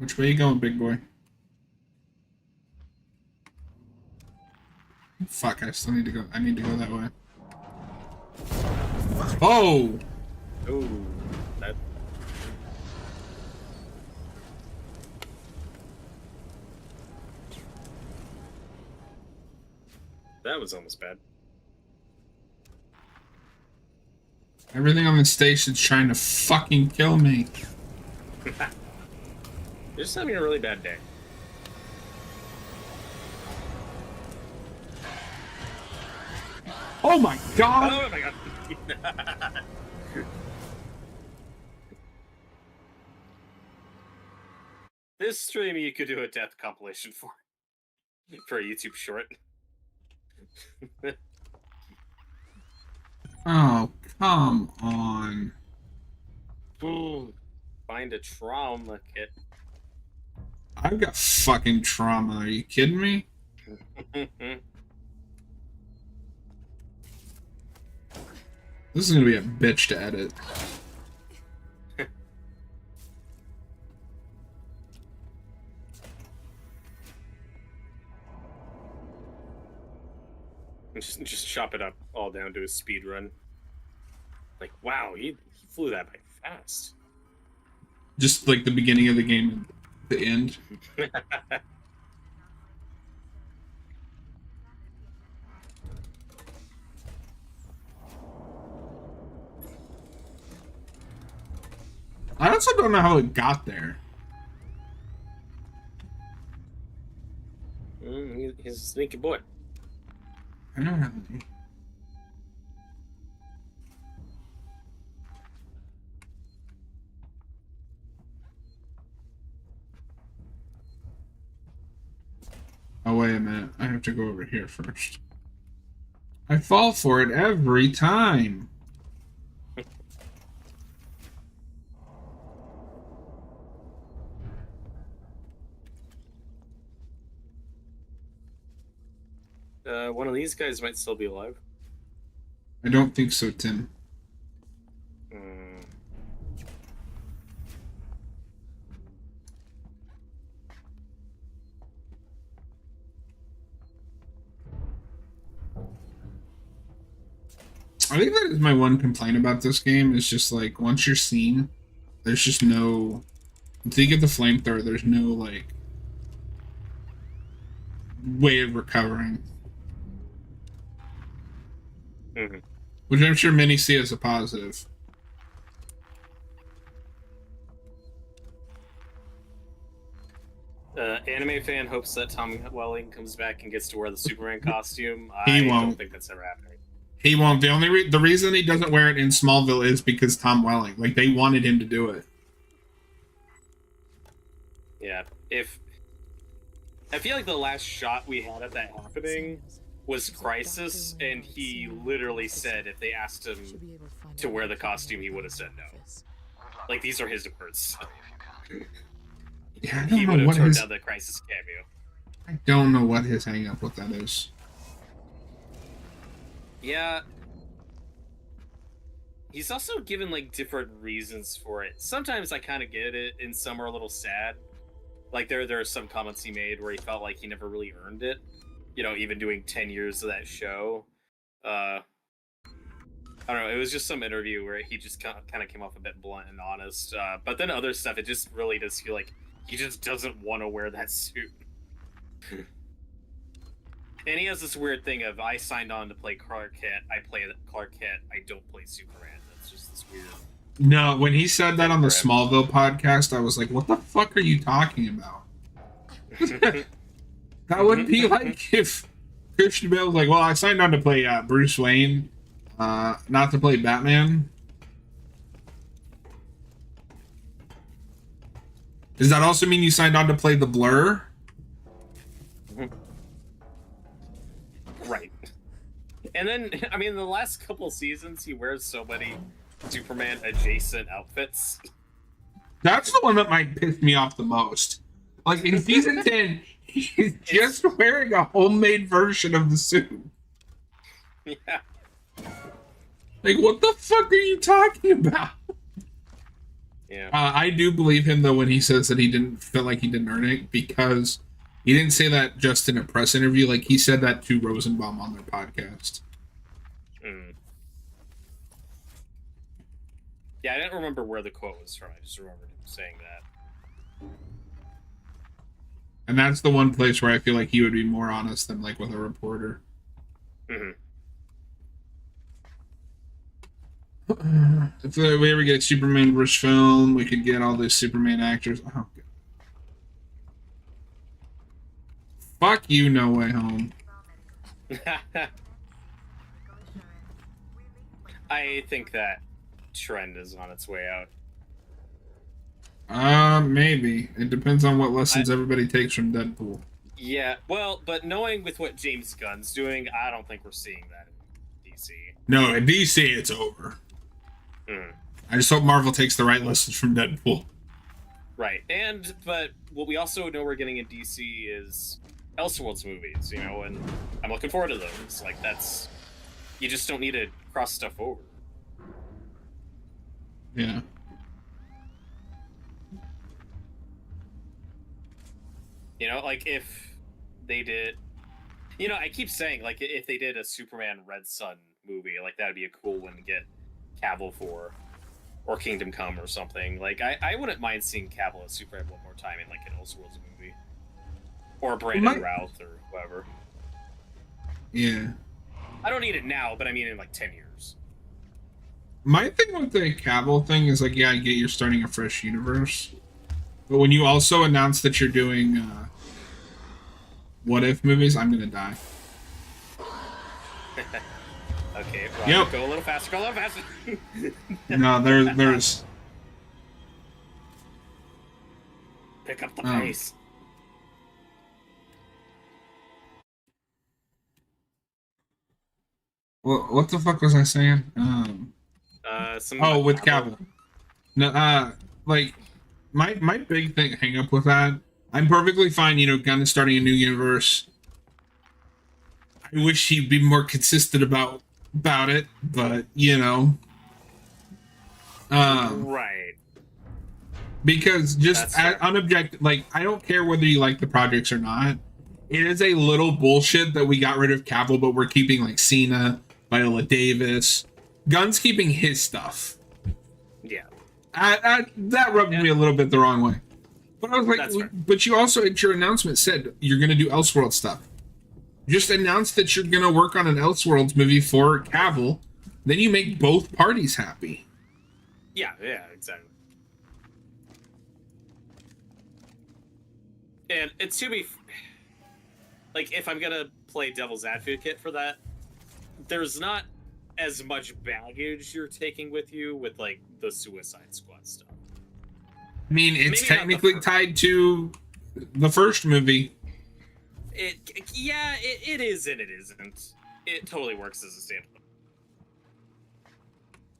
Which way you going, big boy? Fuck, I still need to go. I need to go that way. Oh! Oh, that. That was almost bad. Everything on the station's trying to fucking kill me. You're just having a really bad day. Oh my god! Oh my god! This stream you could do a death compilation for a YouTube short. Oh, come on. Ooh, find a trauma kit. I've got fucking trauma. Are you kidding me? This is gonna be a bitch to edit. Just chop it up all down to a speed run. Like, wow, he flew that by fast. Just like the beginning of the game and the end. I also don't know how it got there. He's a sneaky boy. I don't have any. Oh, wait a minute. I have to go over here first. I fall for it every time. One of these guys might still be alive. I don't think so, Tim. I think that is my one complaint about this game, is just like, once you're seen, there's just no... Until you get the flamethrower, there's no, like, way of recovering. Mm-hmm. Which I'm sure many see as a positive. Anime fan hopes that Tom Welling comes back and gets to wear the Superman costume. He I won't. don't think that's ever happening. He won't. The reason he doesn't wear it in Smallville is because Tom Welling. Like, they wanted him to do it. Yeah, I feel like the last shot we had of that happening was Crisis, and he literally said if they asked him to wear the costume, he would have said no. Like, these are his words. Yeah, I He don't would know have what turned his... down the Crisis cameo. I don't know what his hang-up with that is. Yeah. He's also given, like, different reasons for it. Sometimes I kind of get it, and some are a little sad. Like, there are some comments he made where he felt like he never really earned it. You know, even doing 10 years of that show. I don't know, it was just some interview where he just kind of came off a bit blunt and honest. But then other stuff, it just really does feel like he just doesn't want to wear that suit. And he has this weird thing of, I signed on to play Clark Kent, I play Clark Kent, I don't play Superman. That's just this weird... No, when he said that on the Smallville podcast, I was like, what the fuck are you talking about? That would be like if Christian Bale was like, well, I signed on to play Bruce Wayne, not to play Batman. Does that also mean you signed on to play the Blur? Right. And then, I mean, the last couple seasons, he wears so many Superman adjacent outfits. That's the one that might piss me off the most. Like, in season 10, he's just wearing a homemade version of the suit. Yeah. Like, what the fuck are you talking about? Yeah. I do believe him though when he says that he didn't feel like he didn't earn it, because he didn't say that just in a press interview. Like, he said that to Rosenbaum on their podcast. Mm. Yeah, I didn't remember where the quote was from. I just remembered him saying that. And that's the one place where I feel like he would be more honest than like with a reporter. Mm-hmm. If we ever get a Superman versus film, we could get all those Superman actors. Oh, God. Fuck you, No Way Home. I think that trend is on its way out. Maybe. It depends on what lessons everybody takes from Deadpool. Yeah, well, but knowing with what James Gunn's doing, I don't think we're seeing that in DC. No, in DC, it's over. I just hope Marvel takes the right lessons from Deadpool. Right, but what we also know we're getting in DC is Elseworlds movies, you know, and I'm looking forward to those. Like, that's... You just don't need to cross stuff over. Yeah. You know, like, if they did... You know, I keep saying, like, if they did a Superman Red Sun movie, like, that would be a cool one to get Cavill for. Or Kingdom Come or something. Like, I wouldn't mind seeing Cavill as Superman one more time in, like, an Elseworlds movie. Or Brandon Routh or whoever. Yeah. I don't need it now, but I mean in, like, 10 years. My thing with the Cavill thing is, like, yeah, I get you're starting a fresh universe. But when you also announce that you're doing what if movies, I'm gonna die. Okay, Rob, yep. Go a little faster, No, there's... Pick up the pace. Well, what the fuck was I saying? With Cavill. No, like, my big hang up with that, I'm perfectly fine, you know, kind of starting a new universe. I wish he'd be more consistent about it, but, you know. Right. Because just unobjective, like, I don't care whether you like the projects or not. It is a little bullshit that we got rid of Cavill, but we're keeping, like, Cena, Viola Davis. Gunn's keeping his stuff. Yeah. That rubbed me a little bit the wrong way. But I was like, but you also, at your announcement, said you're going to do Elseworlds stuff. Just announce that you're going to work on an Elseworlds movie for Cavill. Then you make both parties happy. Yeah, exactly. And it's to be... Like, if I'm going to play devil's advocate for that, there's not as much baggage you're taking with you with, like, the Suicide Squad stuff. I mean, it's technically tied to the first movie. It is and it isn't. It totally works as a standalone.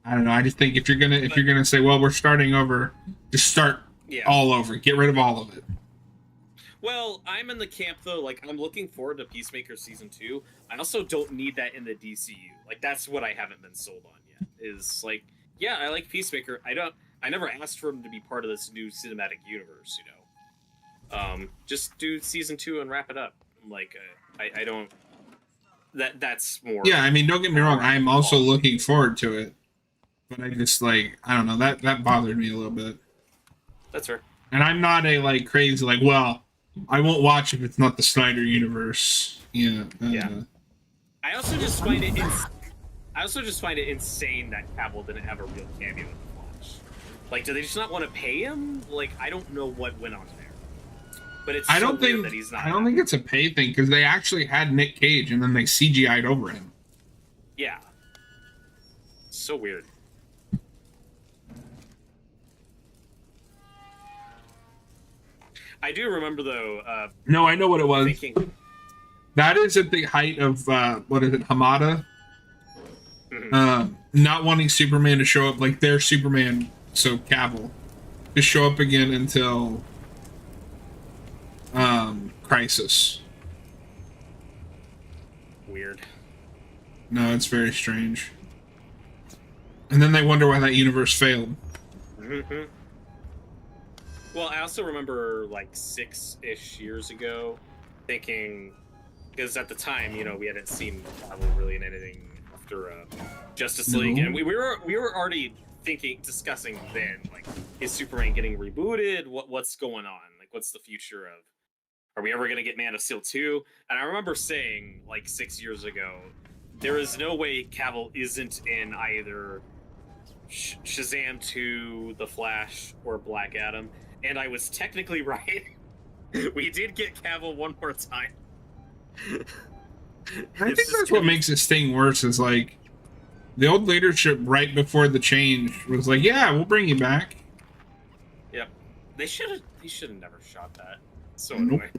I don't know. I just think if you're gonna say, well, we're starting over, just start all over. Get rid of all of it. Well, I'm in the camp though. Like, I'm looking forward to Peacemaker season 2. I also don't need that in the DCU. Like, that's what I haven't been sold on yet. Is like, yeah, I like Peacemaker. I never asked for him to be part of this new cinematic universe. You know, just do season 2 and wrap it up. Like, I don't. That's more. Yeah, I mean, don't get me wrong. I'm also looking forward to it, but I just like, I don't know, that bothered me a little bit. That's fair. And I'm not a like crazy like, well, I won't watch if it's not the Snyder universe. Yeah. I also just find it. I also just find it insane that Cavill didn't have a real cameo in the Flash. Like, do they just not want to pay him? Like, I don't know what went on there. But it's weird that he's not. I don't think it's a pay thing, because they actually had Nick Cage and then they CGI'd over him. Yeah. So weird. I do remember though. No, I know what it was. Thinking... That is at the height of what is it, Hamada? Mm-hmm. Not wanting Superman to show up, like their Superman, so Cavill, to show up again until Crisis. Weird. No, it's very strange. And then they wonder why that universe failed. Mm-hmm. Well, I also remember like 6-ish years ago thinking, because at the time, we hadn't seen Marvel really in anything after Justice League, and we were already discussing then, like, is Superman getting rebooted? What's going on? Like, what's the future of? Are we ever gonna get Man of Steel 2? And I remember saying, like, 6 years ago, there is no way Cavill isn't in either Shazam 2, The Flash, or Black Adam. And I was technically right. We did get Cavill one more time. I think that's what makes this thing worse, is like the old leadership right before the change was like, yeah, we'll bring you back. Yep. They should have never shot that. So annoying.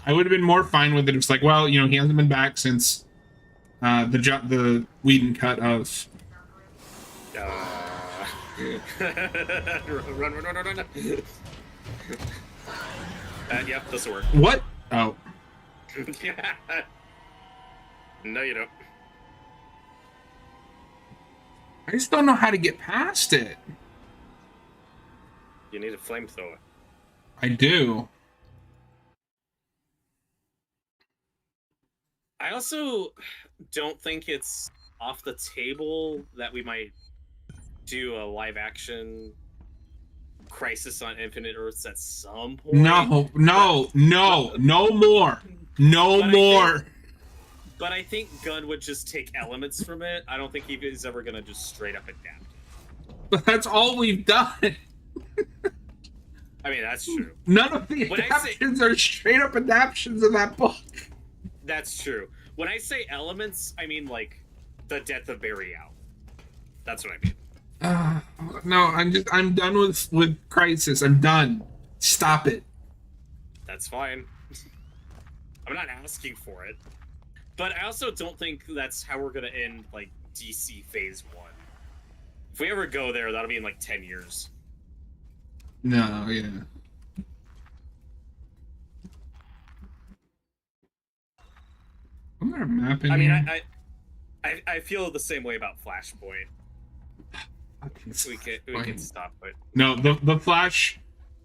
I would have been more fine with it. It's like, well, he hasn't been back since the Whedon cut of run. Yep, this will work. What? Oh. No, you don't. I just don't know how to get past it. You need a flamethrower. I do. I also don't think it's off the table that we might do a live action Crisis on Infinite Earths at some point. No more. But I think Gunn would just take elements from it. I don't think he's ever going to just straight up adapt it. But that's all we've done. I mean, that's true. None of the adaptations are straight up adaptations of that book. That's true. When I say elements, I mean like the death of Barry Allen. That's what I mean. No, I'm done with Crisis. I'm done. Stop it. That's fine. I'm not asking for it. But I also don't think that's how we're gonna end like DC Phase 1. If we ever go there, that'll be in like 10 years. No, yeah. I'm not mapping. I mean, I feel the same way about Flashpoint. We can stop it. No, the Flash,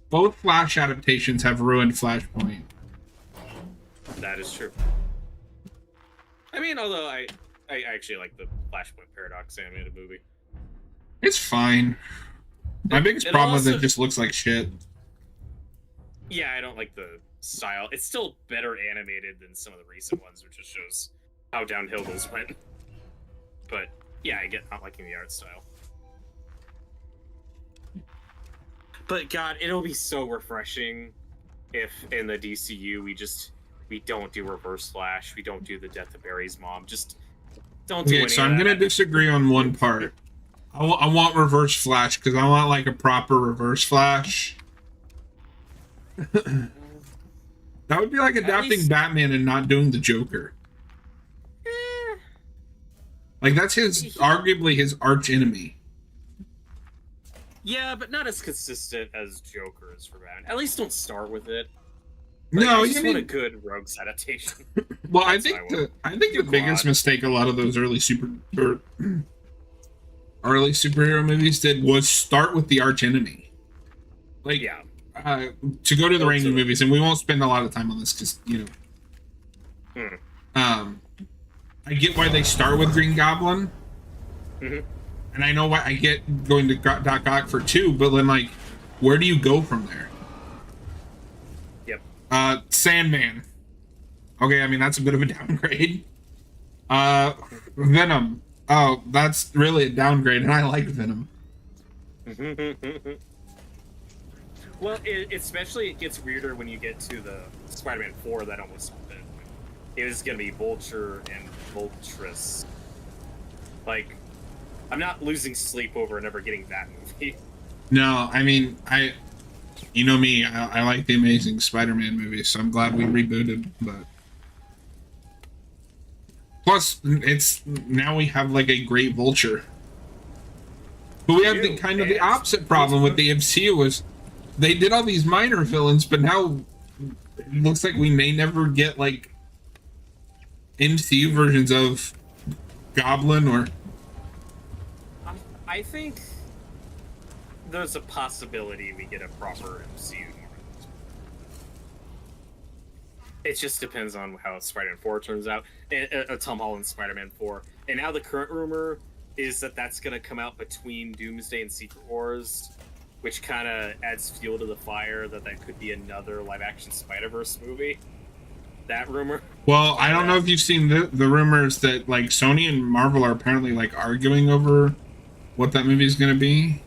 both Flash adaptations have ruined Flashpoint. That is true. I mean, although I actually like the Flashpoint Paradox animated movie. It's fine. My biggest problem is it just looks like shit. Yeah, I don't like the style. It's still better animated than some of the recent ones, which just shows how downhill those went. But yeah, I get not liking the art style. But God, it'll be so refreshing if in the DCU we don't do Reverse Flash, we don't do the death of Barry's mom. Just don't do any of that. So I'm gonna disagree on one part. I want Reverse Flash because I want like a proper Reverse Flash. That would be like adapting Batman and not doing the Joker. Like that's arguably his arch enemy. Yeah, but not as consistent as Joker is for Batman. At least don't start with it. No, I just want a good Rogues adaptation. Well, I think the biggest mistake a lot of those early superhero movies did was start with the arch enemy. Like, yeah. To go to the Raimi movies, and we won't spend a lot of time on this because I get why they start with Green Goblin, and I know why I get going to Doc Ock for 2, but then like, where do you go from there? Yep. Sandman. Okay, I mean that's a bit of a downgrade. Venom. Oh, that's really a downgrade, and I like Venom. Well, especially it gets weirder when you get to the Spider-Man 4 that almost happened. It was going to be Vulture and Vultress. Like, I'm not losing sleep over never getting that movie. No, I mean, you know me, I like the Amazing Spider-Man movies, so I'm glad we rebooted, but... Plus, now we have, like, a great Vulture. But we have the opposite problem with the MCU was they did all these minor villains, but now it looks like we may never get, like, MCU versions of Goblin or... I think there's a possibility we get a proper MCU. It just depends on how Spider-Man 4 turns out, Tom Holland's Spider-Man 4. And now the current rumor is that that's going to come out between Doomsday and Secret Wars, which kind of adds fuel to the fire that could be another live-action Spider-Verse movie. That rumor. Well, I don't know if you've seen the rumors that like Sony and Marvel are apparently like arguing over what that movie is going to be.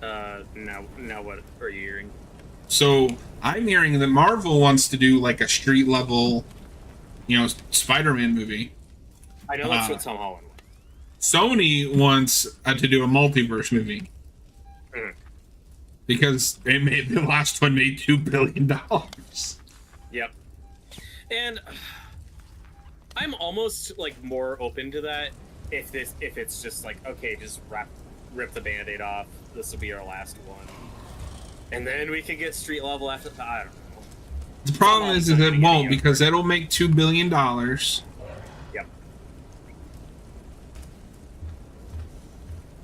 Now what are you hearing? So I'm hearing that Marvel wants to do like a street level, Spider-Man movie. I know that's what Tom Holland wants. Sony wants to do a multiverse movie. Because the last one made $2 billion. Yep. And I'm almost like more open to that if it's just like, okay, just rip the Band-Aid off. This will be our last one. And then we can get street level after. I don't know. The problem is that it won't, because it'll make $2 billion. Yep.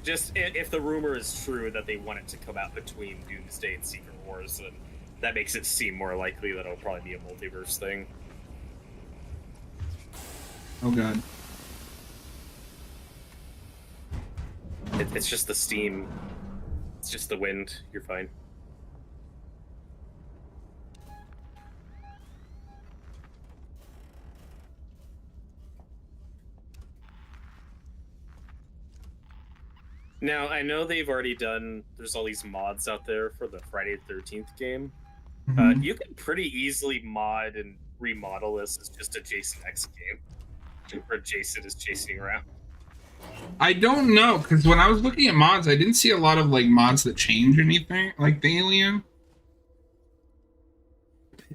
Just if the rumor is true that they want it to come out between Doomsday and Secret Wars, then that makes it seem more likely that it'll probably be a multiverse thing. Oh god. It's just the steam. It's just the wind. You're fine. Now, I know they've already there's all these mods out there for the Friday the 13th game. Mm-hmm. You can pretty easily mod and remodel this as just a Jason X game, where Jason is chasing around. I don't know, because when I was looking at mods, I didn't see a lot of like mods that change anything, like the alien.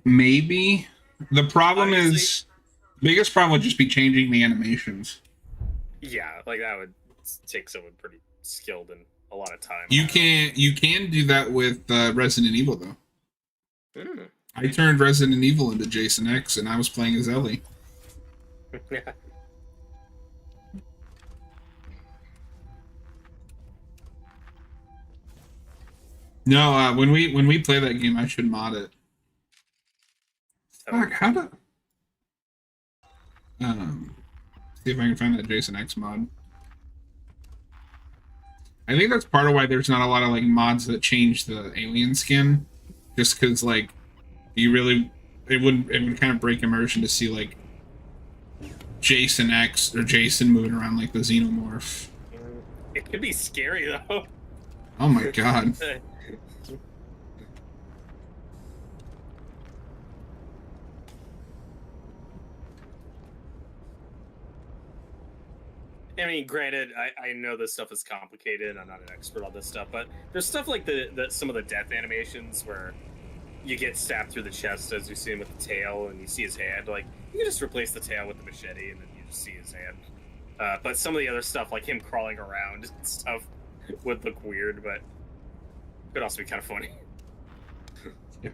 Maybe. The problem is, biggest problem would just be changing the animations. Yeah, like that would take someone pretty skilled and a lot of time. You can do that with Resident Evil though. I turned Resident Evil into Jason X, and I was playing as Ellie. No, when we play that game, I should mod it. Fuck, how to see if I can find that Jason X mod. I think that's part of why there's not a lot of like mods that change the alien skin, just because like it would kind of break immersion to see like Jason X or Jason moving around like the Xenomorph. It could be scary though. Oh my god. I mean, granted, I know this stuff is complicated. I'm not an expert on this stuff, but there's stuff like some of the death animations where you get stabbed through the chest as you see him with the tail, and you see his hand. Like, you can just replace the tail with the machete, and then you just see his hand. But some of the other stuff, like him crawling around and stuff, would look weird, but could also be kind of funny. Yeah.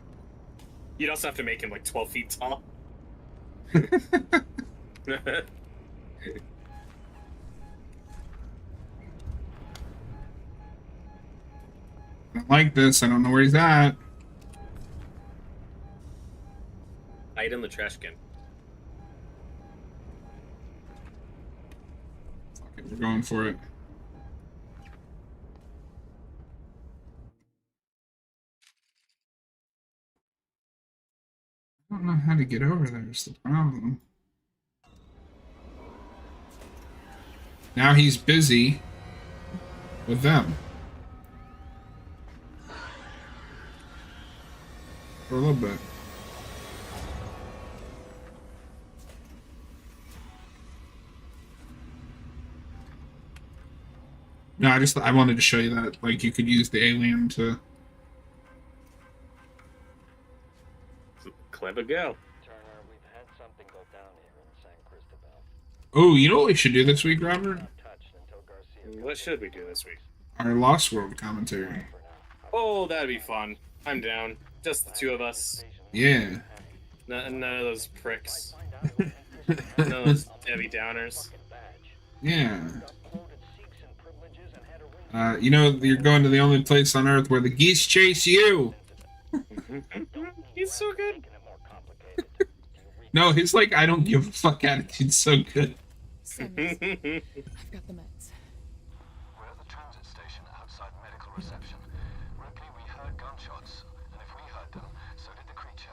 You'd also have to make him like 12 feet tall. I don't like this. I don't know where he's at. Hide in the trash can. Fuck it, we're going for it. I don't know how to get over there is the problem. Now he's busy with them. For a little bit. No, I wanted to show you that, like, you could use the alien to... Clever girl. Turner, we've had something go down here in San Cristobal. Oh, you know what we should do this week, Robert? Not touched until Garcia What should we do this week? Our Lost World commentary. Oh, that'd be fun. I'm down. Just the two of us. Yeah. None of those pricks. None of those Debbie Downers. Yeah. You know, you're going to the only place on Earth where the geese chase you. He's so good. Making it more complicated. No, his like I don't give a fuck attitude's so good. Send this. I've got the meds. We're at the transit station outside medical reception. Ripley, we heard gunshots, and if we heard them, so did the creature.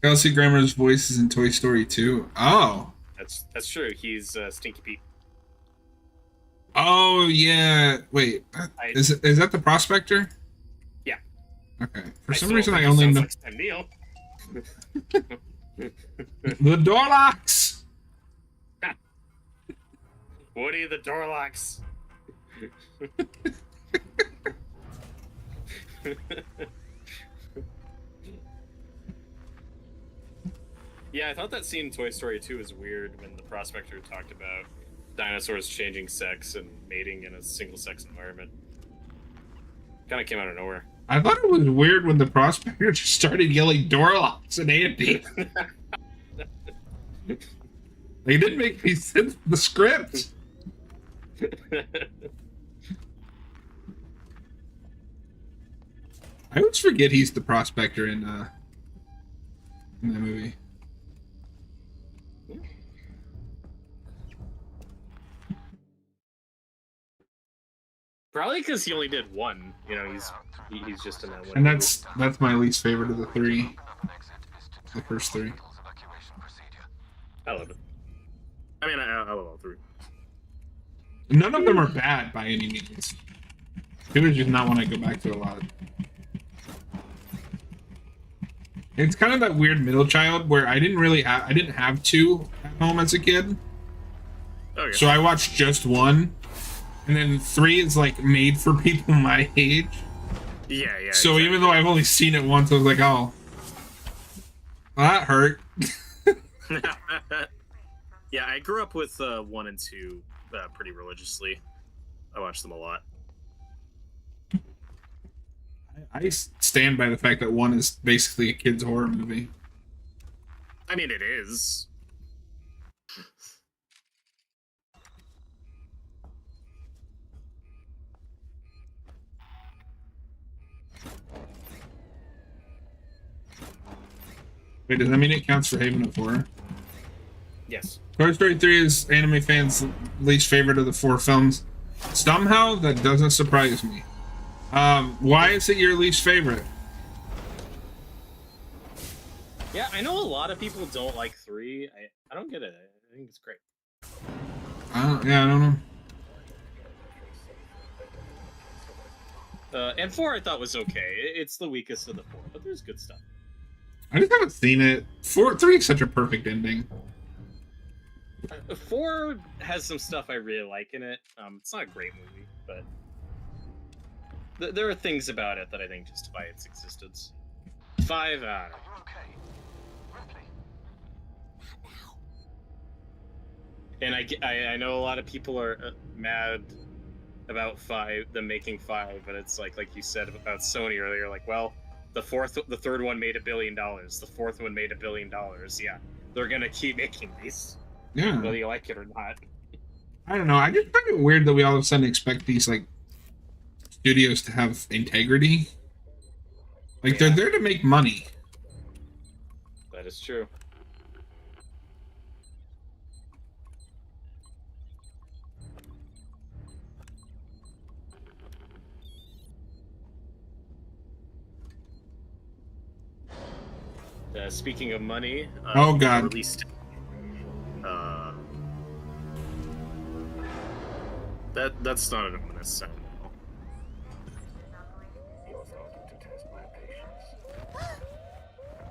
Kelsey Grammer's voice is in Toy Story 2. Oh. That's true. He's Stinky Pete. Oh yeah. Wait. Is that the prospector? Yeah. Okay. For some still reason think I he only sounds know like Sam Neill. the door locks. Woody the Dorlocks. Yeah, I thought that scene in Toy Story 2 was weird when the prospector talked about dinosaurs changing sex and mating in a single-sex environment. Kind of came out of nowhere. I thought it was weird when the prospector just started yelling door locks and Andy. They didn't make any sense in the script. I always forget he's the prospector in that movie. Probably because he only did one. You know, he's just in that one. And that's my least favorite of the three. The first three. I love it. I mean, I love all three. None of them are bad by any means. People just not want to go back to a lot. It's kind of that weird middle child where I didn't have two at home as a kid. Okay. So I watched just one. And then 3 is like made for people my age. Yeah. So exactly. even though I've only seen it once, I was like, oh, well, that hurt. Yeah, I grew up with 1 and 2 pretty religiously. I watched them a lot. I stand by the fact that 1 is basically a kid's horror movie. I mean, it is. Wait, does that mean it counts for Haven of Horror? Yes. Toy Story 3 is anime fans' least favorite of the 4 films. Somehow, that doesn't surprise me. Why is it your least favorite? Yeah, I know a lot of people don't like 3. I don't get it. I think it's great. I don't know. And 4 I thought was okay. It's the weakest of the 4, but there's good stuff. I just haven't seen it. 3 is such a perfect ending. 4 has some stuff I really like in it. It's not a great movie, but there are things about it that I think justify its existence. 5, I don't know. Are you okay? Ripley? And I know a lot of people are mad about 5, them making 5, but it's like you said about Sony earlier, like, well, the 3rd one made $1 billion, the 4th one made $1 billion. Yeah, they're gonna keep making these, Yeah. whether you like it or not. I don't know. I just find it weird that we all of a sudden expect these like studios to have integrity. Like they're there to make money. That is true. Speaking of money, Oh, God. released. That's not an ominous sound. You're welcome to test my patience.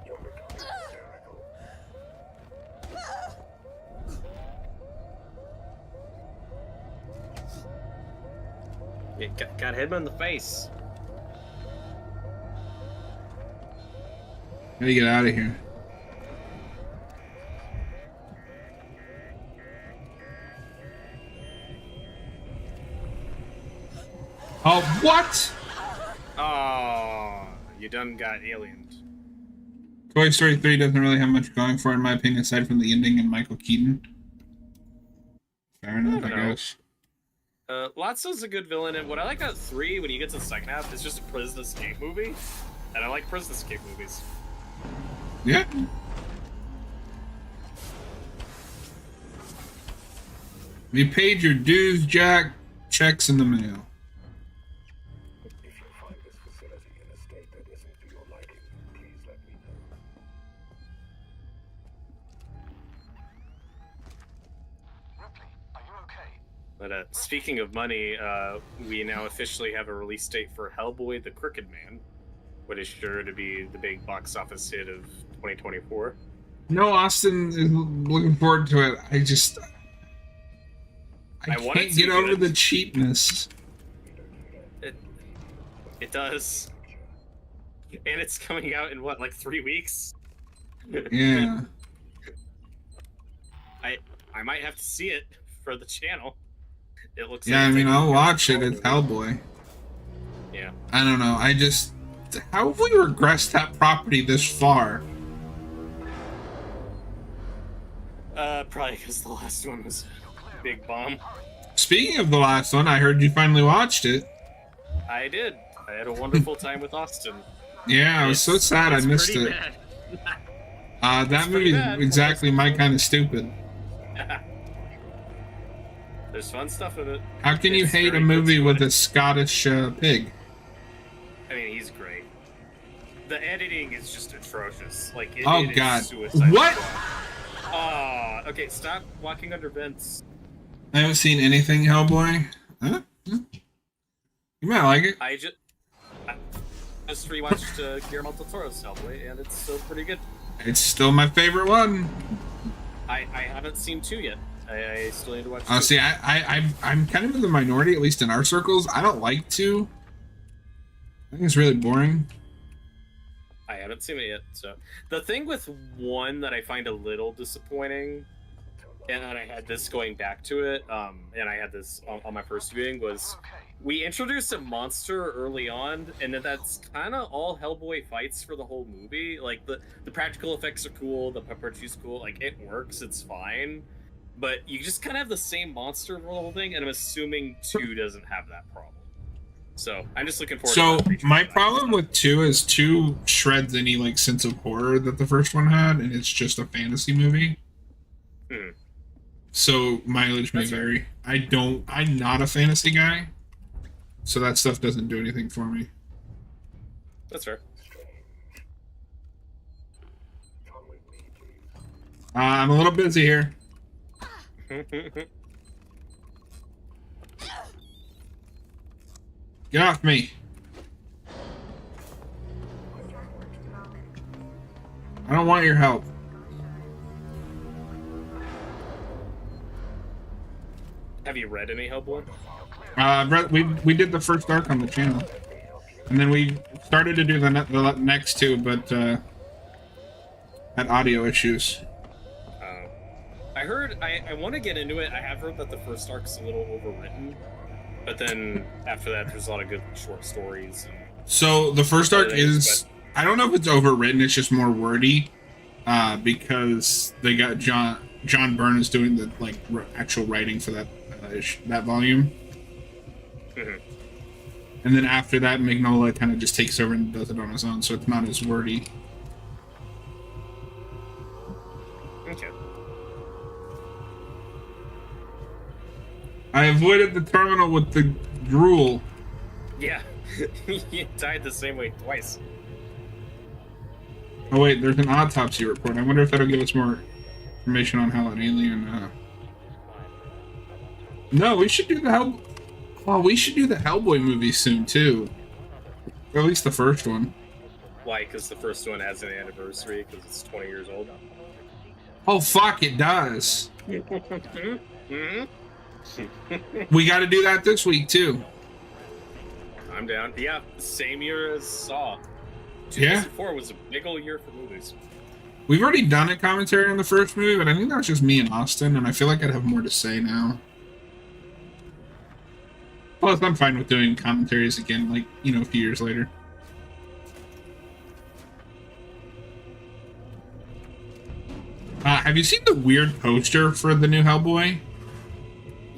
You're becoming hysterical. Yeah, got hit him in the face. How do you get out of here? Oh, what? Oh, You done got aliened. Toy Story 3 doesn't really have much going for it, in my opinion, aside from the ending and Michael Keaton. Fair enough, I guess. Lotso's a good villain, and what I like about 3, when you get to the second half, it's just a prison escape movie. And I like prison escape movies. Yeah. You paid your dues, Jack. Checks in the mail. If you find this facility in a state that isn't to your liking, please let me know. Ripley, are you okay? But speaking of money, we now officially have a release date for Hellboy the Crooked Man, what is sure to be the big box office hit of 2024. No, Austin is looking forward to it. I want it can't to get be over good. the cheapness. It does. And it's coming out in what, like 3 weeks? Yeah. I might have to see it for the channel. It looks Yeah, I like mean, it's I'll like- watch it. It's Hellboy. Yeah. I don't know. How have we regressed that property this far? Probably because the last one was a big bomb. Speaking of the last one, I heard you finally watched it. I did. I had a wonderful time with Austin. Yeah, I was so sad I It's missed pretty it. bad. That It's pretty movie's bad. exactly my kind of stupid. There's fun stuff in it. How can you It's hate a very movie with good. a Scottish pig? I mean, he's great. The editing is just atrocious. Like, it Oh is God! suicide. What? Okay, stop walking under vents. I haven't seen anything Hellboy. Huh? You might like it. I just rewatched Guillermo del Toro's Hellboy, and it's still pretty good. It's still my favorite one. I haven't seen 2 yet. I still need to watch 2. See, I'm kind of in the minority, at least in our circles. I don't like 2. I think it's really boring. I haven't seen it yet. So the thing with 1 that I find a little disappointing, and I had this going back to it, and I had this on my first viewing, was we introduced a monster early on, and then that's kind of all Hellboy fights for the whole movie. Like the practical effects are cool, the puppetry's cool, like it works, it's fine, but you just kind of have the same monster for the whole thing, and I'm assuming 2 doesn't have that problem. So I'm just looking forward So to that. my problem with 2 is 2 shreds any like sense of horror that the first one had, and it's just a fantasy movie. Hmm. So mileage may That's fair. vary. I'm not a fantasy guy, so that stuff doesn't do anything for me. That's fair. Come with me, please. I'm a little busy here. Get off me. I don't want your help. Have you read any Hellboy? We did the first arc on the channel, and then we started to do the next 2, but had audio issues. I heard, I want to get into it. I have heard that the first arc's a little overwritten, but then after that, there's a lot of good short stories. And So the first arc other things, is, I don't know if it's overwritten, it's just more wordy, because they got John Byrne is doing the like actual writing for that volume. Mhm. And then after that, Mignola kind of just takes over and does it on his own, so it's not as wordy. Okay. I avoided the terminal with the drool. Yeah. You died the same way twice. Oh wait, there's an autopsy report. I wonder if that'll give us more information on how an alien. No, we should do the we should do the Hellboy movie soon too. Or at least the first one. Why? Because the first one has an anniversary, because it's 20 years old. Oh fuck, it does. Mm-hmm. We got to do that this week too. I'm down. Yeah, same year as Saw. Yeah. 2004 was a big old year for movies. We've already done a commentary on the first movie, but I think that was just me and Austin, and I feel like I'd have more to say now. Plus, I'm fine with doing commentaries again, like, a few years later. Have you seen the weird poster for the new Hellboy?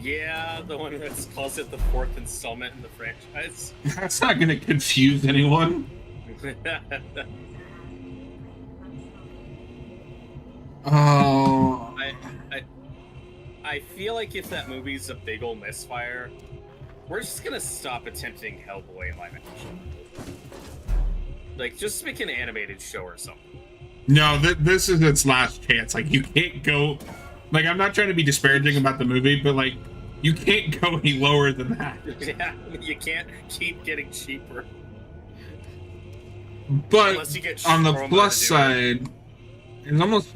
Yeah, the one that calls it the 4th installment in the franchise. That's not going to confuse anyone. Oh. I feel like if that movie's a big ol' misfire, we're just gonna stop attempting Hellboy in live action. Like, just make an animated show or something. No, this is its last chance. Like, you can't go... Like, I'm not trying to be disparaging about the movie, but, like, you can't go any lower than that. Yeah, you can't keep getting cheaper. But Unless you get on the Stroma plus to do side, it's almost...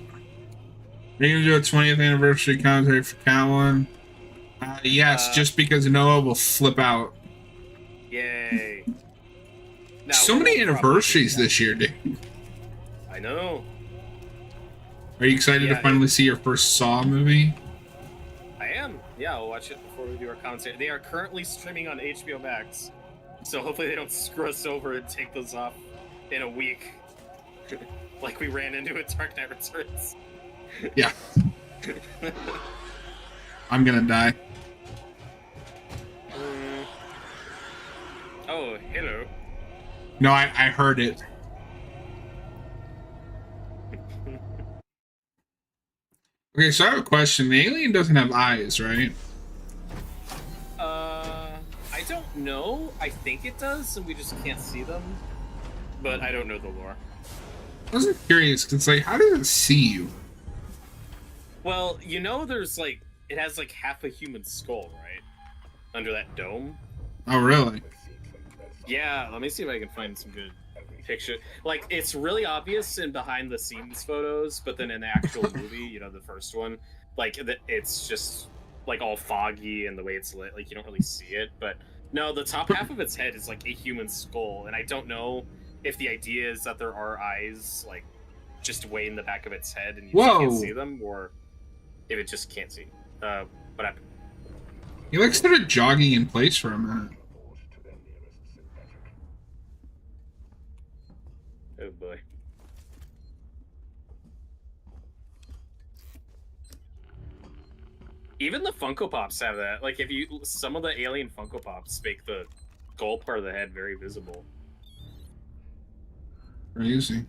They're going to do a 20th anniversary commentary for Cowan. Yes, just because Noah will flip out. Yay. Now, So many anniversaries this year, dude. I know. Are you excited to finally see your first Saw movie? I am. Yeah, I'll watch it before we do our commentary. They are currently streaming on HBO Max, so hopefully they don't screw us over and take those off in a week, like we ran into at Dark Knight Returns. Yeah. I'm gonna die. Oh, hello. No, I heard it. Okay, so I have a question. The alien doesn't have eyes, right? I don't know. I think it does, and we just can't see them. But I don't know the lore. I was curious, because, like, how does it see you? Well, you know there's, like, it has, like, half a human skull, right? Under that dome. Oh, really? Yeah, let me see if I can find some good picture. Like, it's really obvious in behind-the-scenes photos, but then in the actual movie, you know, the first one, like, it's just, like, all foggy and the way it's lit, like, you don't really see it. But, no, the top half of its head is, like, a human skull, and I don't know if the idea is that there are eyes, like, just way in the back of its head and you just can't see them, or if it just can't see. What happened? He, like, started jogging in place for a minute. Oh boy. Even the Funko Pops have that. Like, if you... Some of the alien Funko Pops make the skull part of the head very visible. Crazy.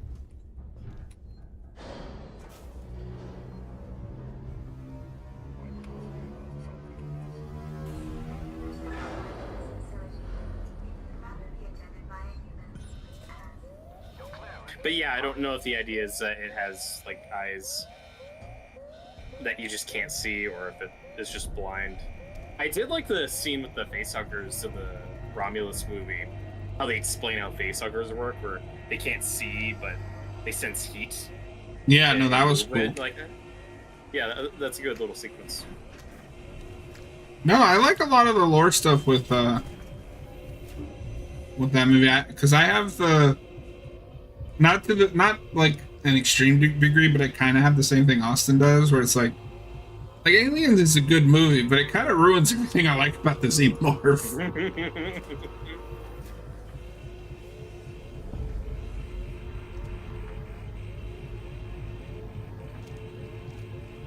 But yeah, I don't know if the idea is that it has, like, eyes that you just can't see, or if it is just blind. I did like the scene with the facehuggers in the Romulus movie. How they explain how facehuggers work, where they can't see, but they sense heat. Yeah, no, that was cool. Like, yeah, that's a good little sequence. No, I like a lot of the lore stuff with that movie, because I have the... Not like an extreme degree, but I kind of have the same thing Austin does, where it's like Aliens is a good movie, but it kind of ruins everything I like about the Xenomorph.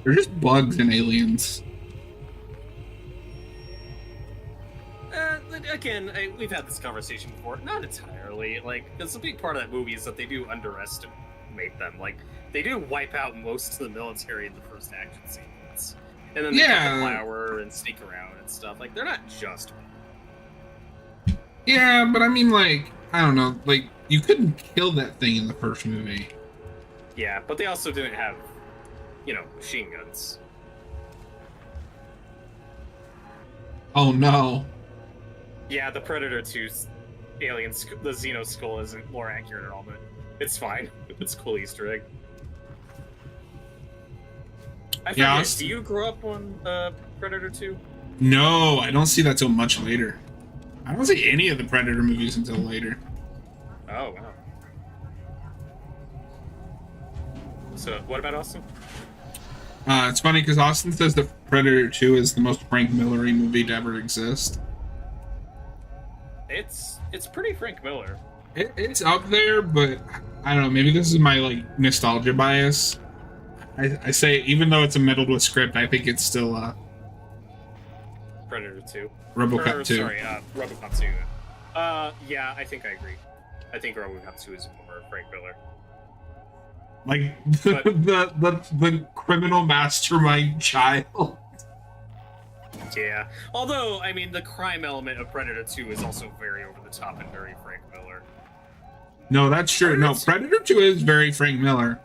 They're just bugs in Aliens. Again, we've had this conversation before. Not entirely. Like, because a big part of that movie is that they do underestimate them. Like, they do wipe out most of the military in the first action sequence. And then they get the flower and sneak around and stuff. Like, they're not just... Yeah, but I mean, like, I don't know. Like, you couldn't kill that thing in the first movie. Yeah, but they also didn't have, you know, machine guns. Oh, no. Yeah, the Predator 2 alien, the Xeno skull isn't more accurate at all, but it's fine. It's a cool Easter egg. I forget, do you grow up on Predator 2? No, I don't see that till much later. I don't see any of the Predator movies until later. Oh, wow. So, what about Austin? It's funny because Austin says that Predator 2 is the most Frank Miller-y movie to ever exist. It's pretty Frank Miller. It's up there, but I don't know. Maybe this is my like nostalgia bias. I say, even though it's a meddled with script, I think it's still Predator 2. RoboCop 2. Sorry, RoboCop 2. Yeah, I think I agree. I think RoboCop 2 is more Frank Miller. Like But- the criminal mastermind child. Yeah. Although, I mean, the crime element of Predator 2 is also very over the top and very Frank Miller. No, that's true. No, Predator 2 is very Frank Miller.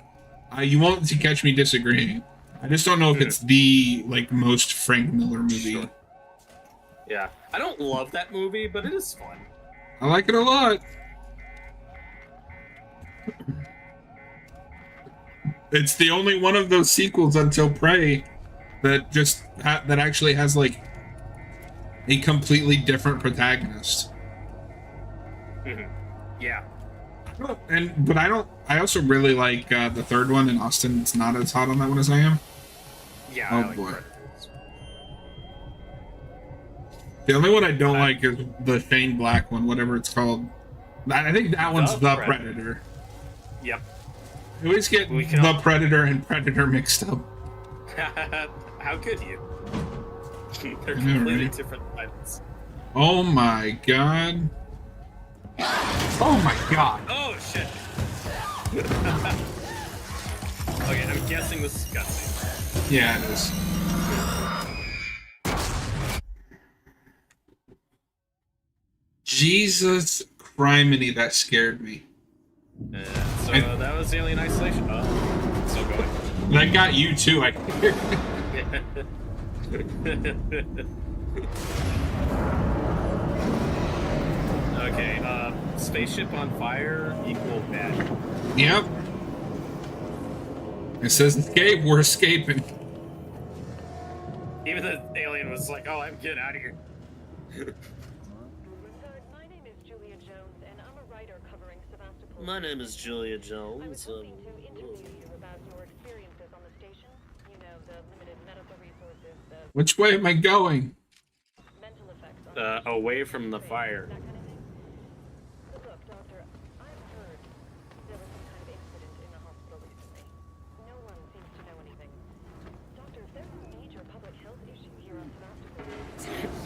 You won't catch me disagreeing. I just don't know if it's the like most Frank Miller movie. Sure. Yeah. I don't love that movie, but it is fun. I like it a lot. It's the only one of those sequels until Prey that just that actually has like a completely different protagonist. Yeah. But I also really like the third one, and Austin's not as hot on that one as I am. Yeah. Oh I like boy. Predator. The only one I don't like is the Shane Black one, whatever it's called. I think that one's the Predator. Yep. I always get We can the all- Predator and Predator mixed up. How could you? They're I know, completely right? different titles. Oh my god. Oh my god. Oh shit! Okay, I'm guessing this is cutscene. Yeah, it is. Jesus criminy, that scared me. So that was Alien Isolation. Oh, still going. That got you too, I think. Okay, spaceship on fire equal bad. Yep. It says escape, we're escaping. Even the alien was like, "Oh, I'm getting out of here." My name is Julia Jones, and I'm a writer covering Sevastopol. My name is Julia I was Jones. hoping to interview you about your experiences on the station. You know, the limited medical resources, the Which way am I going? mental effects on Away from the fire. that kind of thing. But look, Doctor, I've heard there was some kind of incident in the hospital recently. No one seems to know anything. Doctor, if there's a major public health issue here on Sevastopol,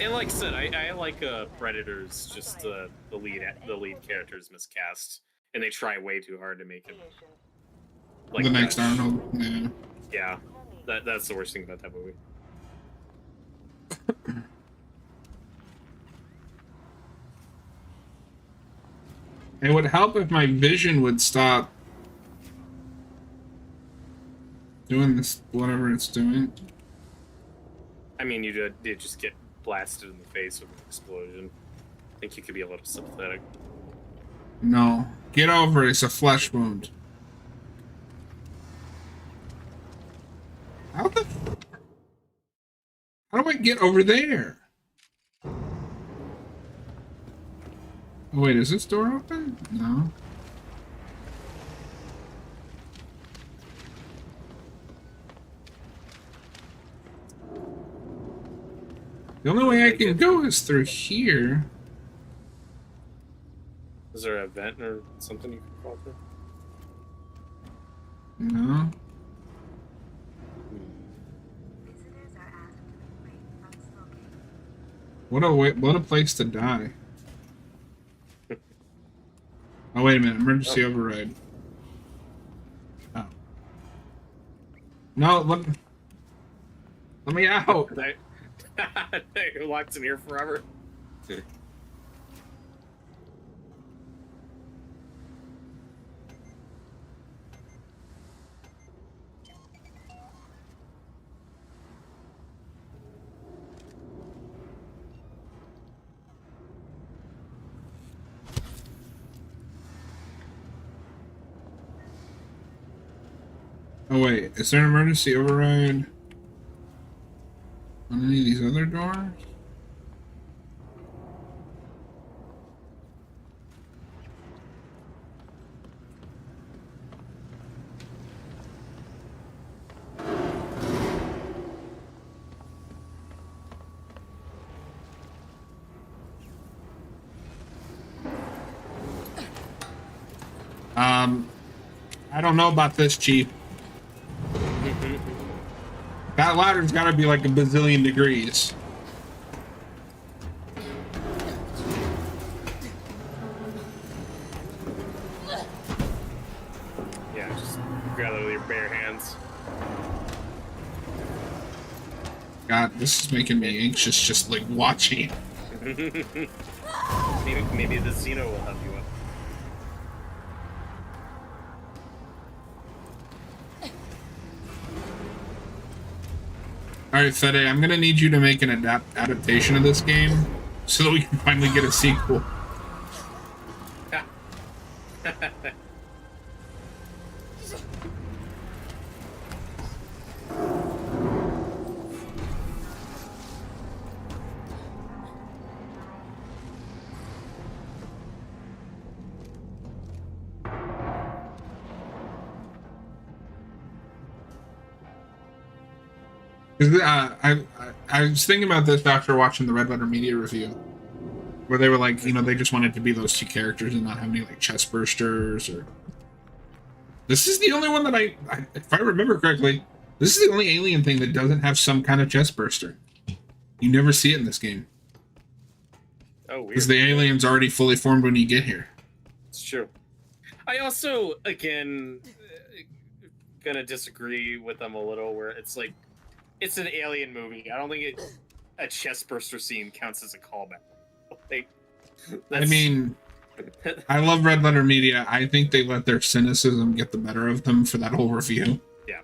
And like I said, I like Predators. Just the lead character is miscast, and they try way too hard to make him like the next that. Arnold. Yeah. Yeah, that's the worst thing about that movie. It would help if my vision would stop doing this, whatever it's doing. I mean, you did just get blasted in the face with an explosion. I think you could be a little sympathetic. No. Get over it. It's a flesh wound. How do I get over there? Oh, wait, is this door open? No. The only way I can go is through here. Is there a vent or something you can crawl through? No. Visitors are asked to refrain from smoking. What a place to die. Oh, wait a minute. Emergency override. Oh. No, let me out. You're locked in here forever. Oh, wait. Is there an emergency override on any of these other doors? I don't know about this, Chief. That ladder's got to be like a bazillion degrees. Yeah, just grab it with your bare hands. God, this is making me anxious just like watching. maybe the Xeno will help you up. All right, Fede, I'm gonna need you to make an adaptation of this game so that we can finally get a sequel. I was thinking about this after watching the Red Letter Media review, where they were like, you know, they just wanted to be those two characters and not have any like chest bursters. Or this is the only one that if I remember correctly, this is the only alien thing that doesn't have some kind of chest burster. You never see it in this game. Oh, weird. Because the alien's already fully formed when you get here. It's true. I also, again, gonna disagree with them a little, where it's like, it's an alien movie. I don't think a chest burster scene counts as a callback. Like, I mean, I love Red Letter Media. I think they let their cynicism get the better of them for that whole review. Yeah.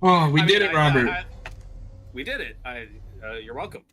Oh, we did it, Robert. We did it. You're welcome.